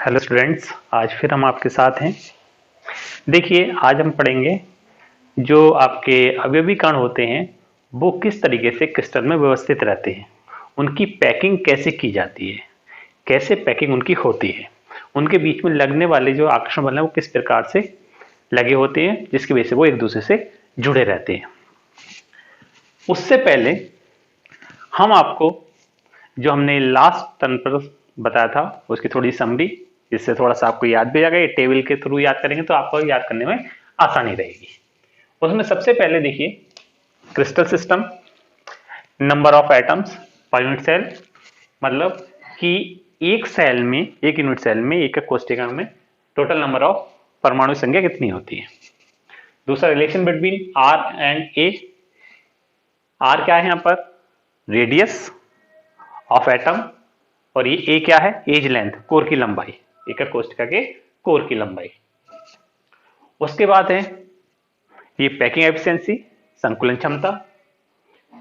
Hello students, आज फिर हम आपके साथ हैं। देखिए, आज हम पढ़ेंगे जो आपके अवयवी कण होते हैं वो किस तरीके से क्रिस्टल में व्यवस्थित रहते हैं, उनकी पैकिंग कैसे की जाती है, कैसे पैकिंग उनकी होती है, उनके बीच में लगने वाले जो आकर्षण बल हैं वो किस प्रकार से लगे होते हैं जिसकी वजह से वो एक दूसरे से जुड़े रहते हैं। उससे पहले हम आपको जो हमने लास्ट टर्न पर बताया था उसकी थोड़ी समरी, इससे थोड़ा सा आपको याद भी आएगा। ये टेबल के थ्रू याद करेंगे तो आपको याद करने में आसानी रहेगी। उसमें सबसे पहले देखिए crystal system, number of atoms per unit cell, मतलब कि एक सेल में, एक यूनिट सेल में, एक कोष्ठिका में टोटल नंबर ऑफ परमाणु संख्या कितनी होती है। दूसरा relation between R and A. R क्या है यहाँ पर? रेडियस ऑफ एटम, और ये ए क्या है? एज लेंथ, कोर की लंबाई, एक कोष्ठिका के कोर की लंबाई। उसके बाद है ये पैकिंग एफिशिएंसी, संकुलन क्षमता।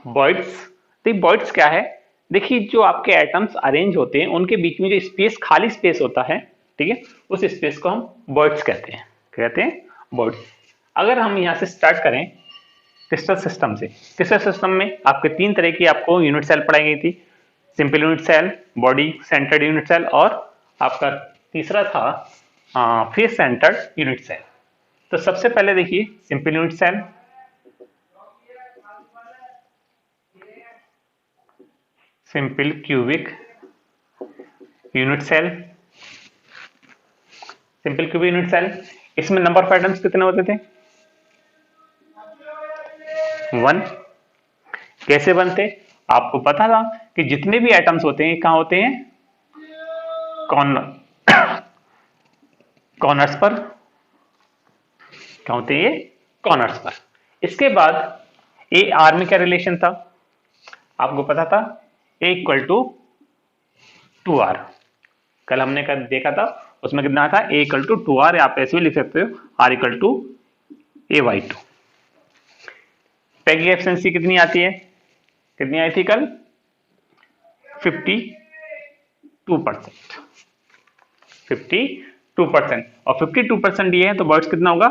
बॉइड्स, तो बॉइड्स क्या है? देखिए, जो आपके एटम्स अरेंज होते हैं उनके बीच में जो स्पेस, खाली स्पेस होता है, ठीक है, उस स्पेस को हम बॉइड्स कहते हैं। क्या कहते हैं? बॉइड्स। अगर हम यहां से स्टार्ट करें क्रिस्टल सिस्टम से, क्रिस्टल सिस्टम में आपके तीन तरह की आपको यूनिट सेल पढ़ाई गई थी। Simple unit cell, body centred unit cell, और आपका तीसरा था फेस सेंटर्ड यूनिट सेल। तो सबसे पहले देखिए simple unit cell. Simple cubic unit cell, simple cubic unit cell, इसमें नंबर ऑफ एटम्स कितने होते थे? 1। कैसे बनते? आपको पता था कि जितने भी एटम्स होते हैं कहां होते हैं? कॉर्नर्स पर। क्या होते हैं ये? कॉर्नर्स पर। इसके बाद ए आर में क्या रिलेशन था? आपको पता था ए इक्वल टू 2r। कल हमने देखा था, उसमें कितना था? ए इक्वल टू 2r, आप ऐसे भी लिख सकते हो R equal to a/2। Packing efficiency कितनी आती है? कितनी आई थी कल? 52%। 52%, और 52% ये है तो बर्ड्स कितना होगा?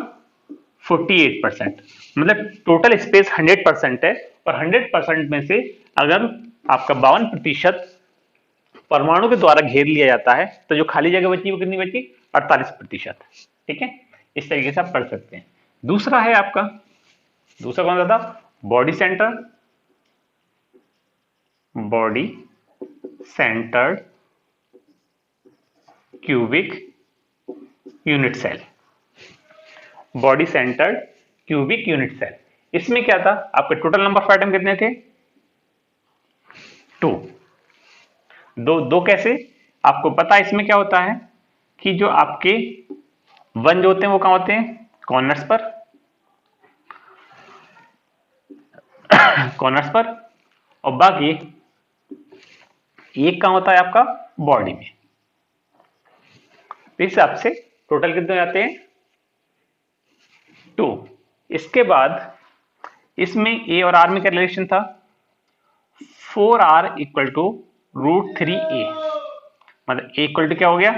48%। मतलब टोटल स्पेस 100% है, और 100% में से अगर आपका 52% परमाणु के द्वारा घेर लिया जाता है तो जो खाली जगह बची वो कितनी बची? 48%। ठीक है, इस तरीके से आप पढ़ सकते हैं। दूसरा है आपका, दूसरा कौन सा था? Body centre, body centred cubic unit cell. Body centred cubic unit cell, इसमें क्या था? आपके टोटल नंबर ऑफ एटम कितने थे? 2। दो कैसे? आपको पता है इसमें क्या होता है कि जो आपके 1 जो होते हैं वो कहां होते हैं? कॉर्नर्स पर। कॉर्नर्स पर, और बाकी एक कहां होता है आपका? बॉडी में। इस हिसाब से टोटल कितने हो जाते हैं? 2। इसके बाद इसमें ए और आर में क्या रिलेशन था? 4r equal to √3a। मतलब ए इक्वल टू क्या हो गया?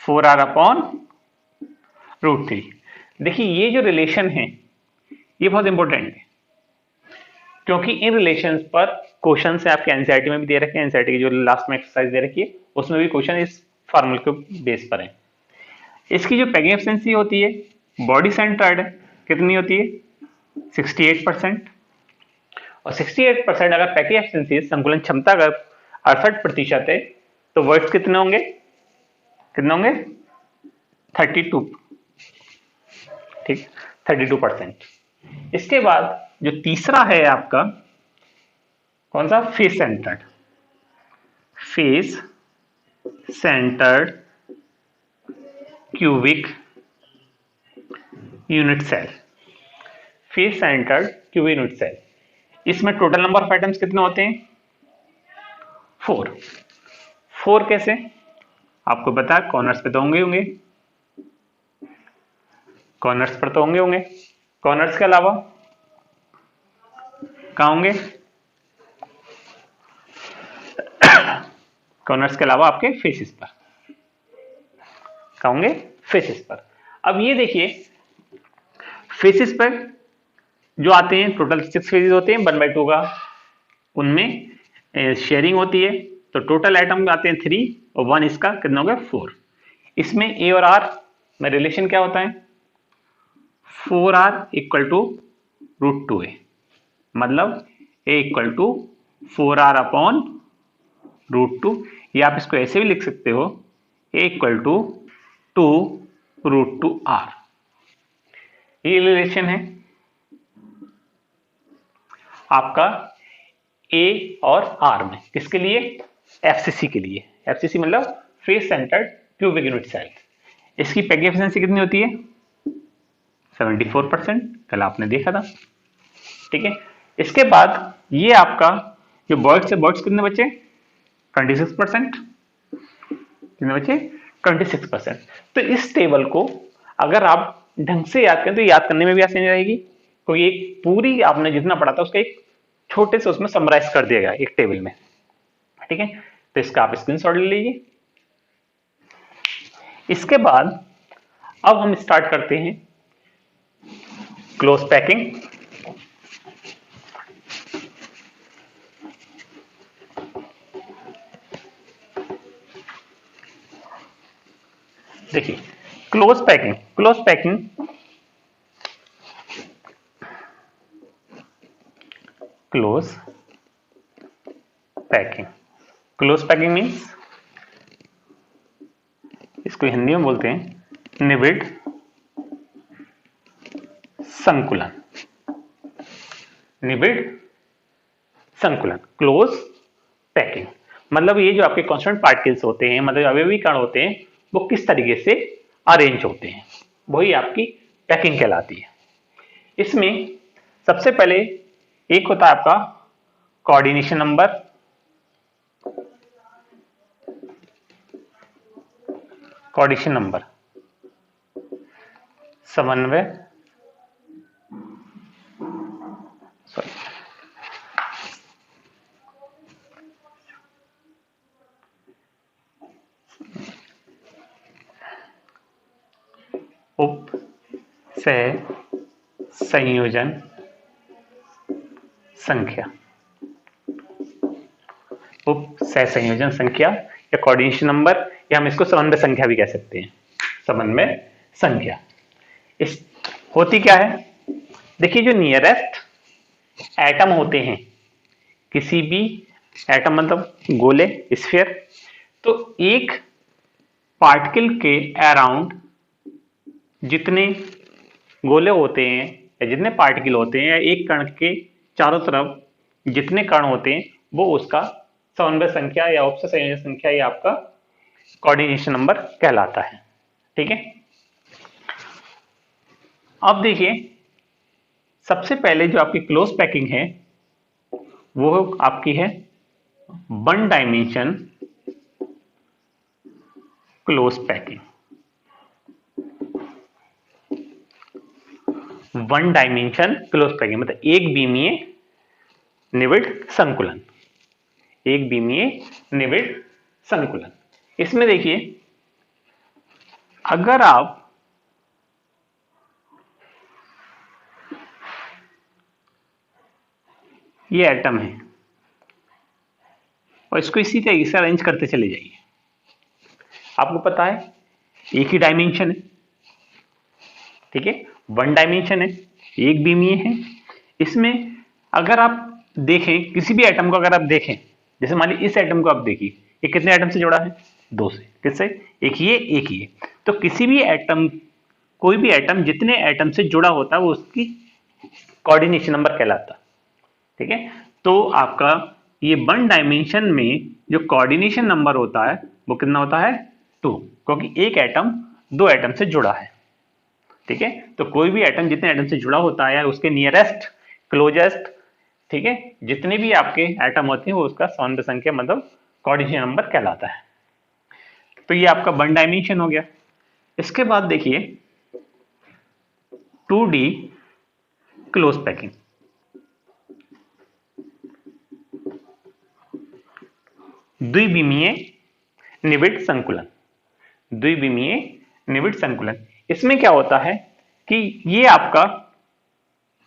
4r upon √3। देखिए, ये जो रिलेशन है ये बहुत इंपॉर्टेंट है, क्योंकि इन रिलेशंस पर क्वेश्चन से आपके एनसीईआरटी में भी दे रखे हैं। एनसीईआरटी की जो लास्ट में एक्सरसाइज दे रखी है उसमें भी क्वेश्चन इस फार्मूले के बेस पर है। इसकी जो पैकिंग एफिशिएंसी होती है बॉडी सेंटर्ड कितनी होती है? 68%। और 68% अगर पैकिंग एफिशिएंसी, संकुलन क्षमता अगर 68% है तो वर्ड्स कितने होंगे? कितने होंगे? 32। ठीक, 32%। इसके बाद जो तीसरा है आपका कौन सा? Face centred. Face centred cubic unit cell. Face centred cubic unit cell, इसमें टोटल नंबर ऑफ एटम्स कितने होते हैं? 4। 4 कैसे? आपको पता है कॉर्नर्स पे तो होंगे, कॉर्नर्स पर तो होंगे। कॉर्नर्स के अलावा कहां होंगे? कॉर्नर्स के अलावा आपके फेसेस पर। कहाँ होंगे? फेसेस पर। अब ये देखिए फेसेस पर जो आते हैं टोटल 6 फेजेस होते हैं 1/2 का, उनमें शेयरिंग होती है, तो टोटल एटम आते हैं 3 और 1 इसका कितना हो गया 4। इसमें ए और आर में रिलेशन क्या होता है? 4r इक्वल टू √2a, मतलब a equal to 4r upon √2, या आप इसको ऐसे भी लिख सकते हो a इक्वल टू 2√2r। ये रिलेशन है आपका A और R में, किसके लिए? FCC के लिए। FCC मतलब face centred cubic unit cell. इसकी पैकिंग एफिशिएंसी कितनी होती है? 74%, कल आपने देखा था। ठीक है, इसके बाद ये आपका जो बर्ड्स है, बर्ड्स कितने बचे? 26%। कितने बचे? 26%। तो इस टेबल को अगर आप ढंग से याद करें तो याद करने में भी आसानी रहेगी, क्योंकि एक पूरी आपने जितना पढ़ा था उसका एक छोटे से उसमें समराइज कर दिया गया एक टेबल में। ठीक है, तो इसका आप स्क्रीनशॉट ले लीजिए। इसके बाद अब हम स्टार्ट करते हैं क्लोज पैकिंग। देखिए close packing, close packing close packing, close packing means इसको हिंदी में बोलते हैं निबिड संकुलन। निबिड़ संकुलन, क्लोज पैकिंग, मतलब ये जो आपके कांस्टेंट पार्टिकल्स होते हैं, मतलब अवयवी कण होते हैं, वो किस तरीके से अरेंज होते हैं, वही आपकी पैकिंग कहलाती है। इसमें सबसे पहले एक होता है आपका कोऑर्डिनेशन नंबर, कोऑर्डिनेशन नंबर समन्वय, सॉरी उप सह संयोजन संख्या, उप सह संयोजन संख्या या कोऑर्डिनेशन नंबर, या हम इसको समन्वय संख्या भी कह सकते हैं। समन्वय संख्या इस होती क्या है? देखिए जो नियरेस्ट एटम होते हैं, किसी भी एटम मतलब गोले, स्फीयर, तो एक पार्टिकल के अराउंड जितने गोले होते हैं या जितने पार्टिकल होते हैं, या एक कण के चारों तरफ जितने कण होते हैं, वो उसका समन्वय संख्या या उपसह संयोजन संख्या या आपका कोऑर्डिनेशन नंबर कहलाता है। ठीक है, अब देखिए सबसे पहले जो आपकी क्लोज पैकिंग है वो आपकी है 1 dimension close packing. 1 dimension close packing मतलब एक बीमीय निबिड़ संकुलन, एक बीमीय निबिड़ संकुलन। इसमें देखिए अगर आप ये एटम है और इसको इसी तरीके से अरेंज करते चले जाइए, आपको पता है एक ही डायमेंशन है। ठीक है, 1 डायमेंशन है, एक बीमीय है। इसमें अगर आप देखें किसी भी एटम को, अगर आप देखें जैसे मान लीजिए इस एटम को आप देखिए, ये कितने एटम से जुड़ा है? 2 से। किससे? एक ये एक ये। तो किसी भी एटम, कोई भी एटम जितने एटम से जुड़ा होता है वो उसकी कोऑर्डिनेशन नंबर कहलाता है। ठीक है, तो आपका ये 1 डायमेंशन में जो कोऑर्डिनेशन नंबर होता है वो कितना होता है? 2, क्योंकि एक एटम 2 एटम से जुड़ा है। ठीक है, तो कोई भी एटम जितने एटम से जुड़ा होता है उसके नियरेस्ट क्लोजेस्ट, ठीक है, जितने भी आपके एटम होते हैं वो उसका समन्वय संख्या मतलब कोऑर्डिनेशन नंबर कहलाता है। तो ये आपका 1 डायमेंशन हो गया। इसके बाद देखिए 2D क्लोज पैकिंग, द्विविमीय निबिड़ संकुलन, द्विविमीय निविड संकुलन। इसमें क्या होता है कि ये आपका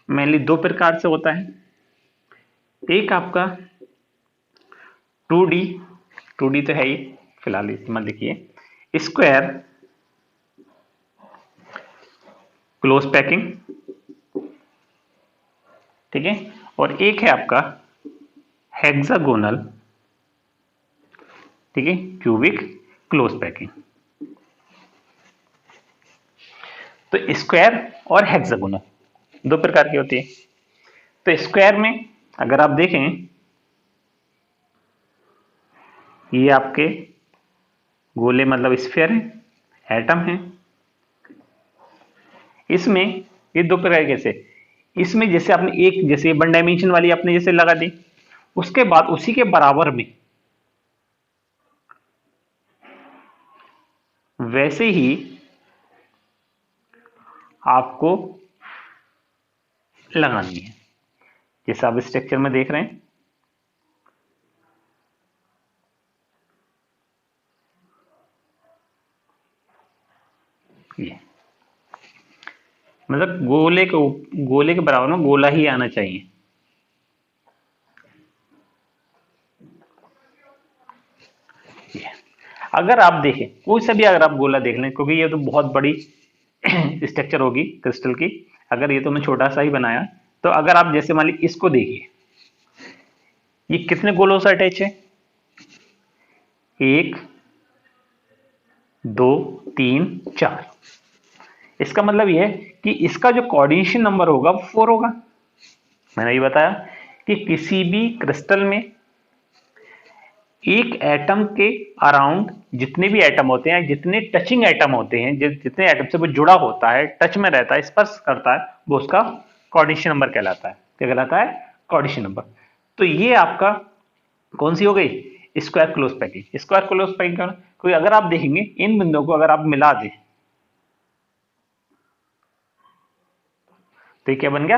मेनली दो प्रकार से होता है। एक आपका 2D, 2D तो है ही फिलहाल, इसमें लिखिए स्क्वायर क्लोज पैकिंग, ठीक है, और एक है आपका हेक्सागोनल, ठीक है, क्यूबिक क्लोज पैकिंग। तो स्क्वायर और हेक्सागोनल दो प्रकार की होती है। तो स्क्वायर में अगर आप देखें, ये आपके गोले मतलब स्फीयर है, एटम है। इसमें ये दो प्रकार कैसे, इसमें जैसे आपने एक जैसे वन डायमेंशन वाली आपने जैसे लगा दी, उसके बाद उसी के बराबर में वैसे ही आपको लगानी है, जैसे आप स्ट्रक्चर में देख रहे हैं। ये मतलब गोले के बराबर में गोला ही आना चाहिए। ये अगर आप देखें कोई सा भी, अगर आप गोला देख लें, क्योंकि ये तो बहुत बड़ी स्ट्रक्चर होगी क्रिस्टल की, अगर ये तो मैं छोटा सा ही बनाया, तो अगर आप जैसे मान लीजिए इसको देखिए, ये कितने गोलों से अटैच है, 1 2 3 4। इसका मतलब यह है कि इसका जो कोऑर्डिनेशन नंबर होगा वो 4 होगा। मैंने ये बताया कि किसी भी क्रिस्टल में एक एटम के अराउंड जितने भी एटम होते हैं, जितने टचिंग एटम होते हैं, जितने एटम से वो जुड़ा होता है, टच में रहता है, स्पर्श करता है, वो उसका कोऑर्डिनेशन नंबर कहलाता है। क्या कहलाता है? Coordination number. तो ये आपका कौन सी हो गई? Square close packing. Square close packing का क्योंकि अगर आप देखेंगे इन बिंदुओं को अगर आप मिला दें तो ये क्या बन गया?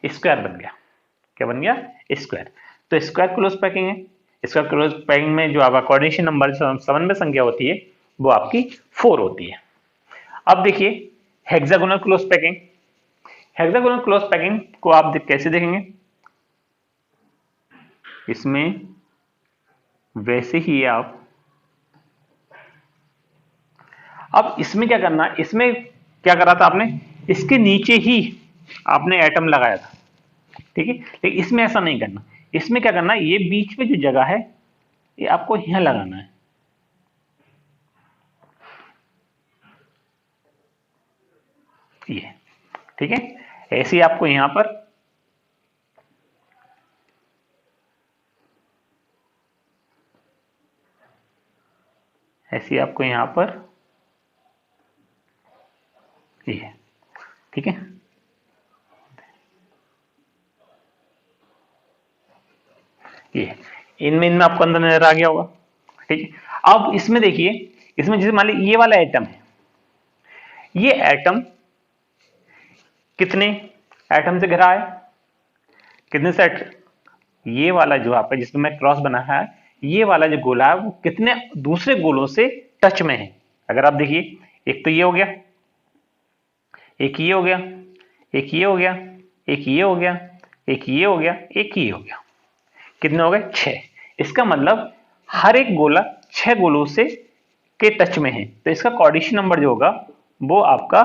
स्क्वायर बन गया। क्या बन गया? स्क्वायर। तो स्क्वायर क्लोज पैकिंग है। स्क्वायर क्लोज पैकिंग में जो आपका कोऑर्डिनेशन नंबर समन्वय संख्या होती है वो आपकी 4 होती है। अब देखिए hexagonal close packing. Hexagonal close packing को आप कैसे देखेंगे? इसमें वैसे ही आप, अब इसमें क्या करना, इसमें क्या करा था आपने, इसके नीचे ही आपने एटम लगाया था, ठीक है, लेकिन इसमें ऐसा नहीं करना। इसमें क्या करना, ये बीच में जो जगह है ये आपको यहां लगाना है। ये ठीक है, ऐसे ही आपको यहां पर ऐसे आपको यहां पर ये, ठीक है, ये इनमें आपको अंदर नजर आ गया होगा, ठीक है। अब इसमें देखिए, इसमें जैसे मान लीजिए ये वाला एटम है, ये एटम कितने एटम से घिरा है? कितने सेट? ये वाला जो आपका जिसमें मैं क्रॉस बना है, ये वाला जो गोला है वो कितने दूसरे गोलों से टच में है? अगर आप देखिए, एक तो ये हो गया, एक ये हो गया, एक ये हो गया, एक ये हो गया, एक ये हो गया, एक ये हो गया। कितने हो गए? 6। इसका मतलब हर एक गोला 6 गोलों से के टच में है, तो इसका कोऑर्डिनेशन नंबर जो होगा वो आपका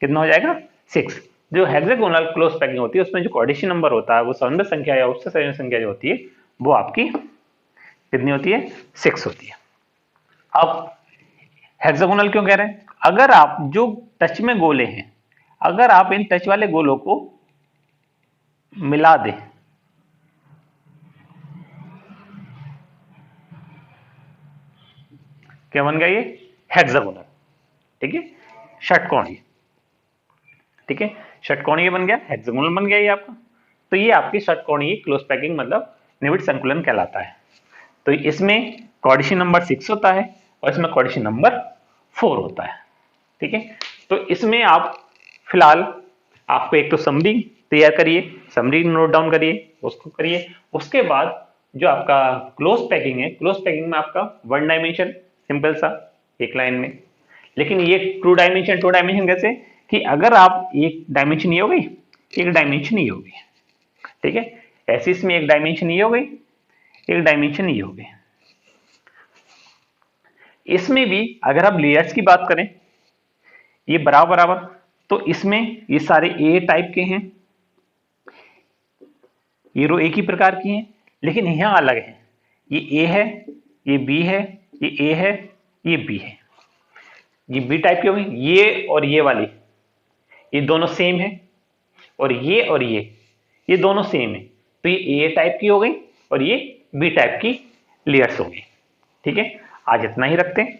कितना हो जाएगा? 6। जो हेक्सागोनल क्लोज पैकिंग होती है उसमें जो कोऑर्डिनेशन नंबर होता है वो समन्वय संख्या या उससे संयोजन संख्या जो होती है वो आपकी कितनी होती है? 6 होती है। अब हेक्सागोनल क्यों कह रहे हैं? अगर आप जो टच में गोले हैं, अगर आप इन टच वाले गोलों को मिला दें, क्या बन गया? ये हेक्सागोनल, ठीक है, षटकोणीय, ठीक है, षटकोणीय बन गया, हेक्सागोनल बन गया ये आपका। तो ये आपकी षटकोणीय क्लोज पैकिंग मतलब निविड संकुलन कहलाता है। तो इसमें कोऑर्डिनेशन नंबर 6 होता है और इसमें कोऑर्डिनेशन नंबर 4 होता है, ठीक है। तो इसमें आप फिलहाल आपको एक तो समरी तैयार करिए, समरी नोट डाउन करिए, उसको करिए। उसके बाद जो आपका क्लोज पैकिंग है, क्लोज पैकिंग में आपका वन डायमेंशन सिंपल सा एक लाइन में, लेकिन ये टू डायमेंशन कैसे कि अगर आप एक डायमेंशन ये हो गई, एक डायमेंशन ये हो गई, ठीक है। ऐसे इसमें एक डायमेंशन ये हो गई, एक डायमेंशन ये हो गई। इसमें भी अगर आप लेयर्स की बात करें, ये बराबर बराबर, तो इसमें ये सारे ए टाइप के हैं, ये रो एक ही प्रकार की हैं, लेकिन यहां अलग है। ये ए है, ये बी है, ये ए है, ये बी है। ये बी टाइप की होगी, ये और ये वाली, ये दोनों सेम है, और ये दोनों सेम है। तो ये ए टाइप की हो गई और ये बी टाइप की लेयर्स हो गई। ठीक है, आज इतना ही रखते हैं।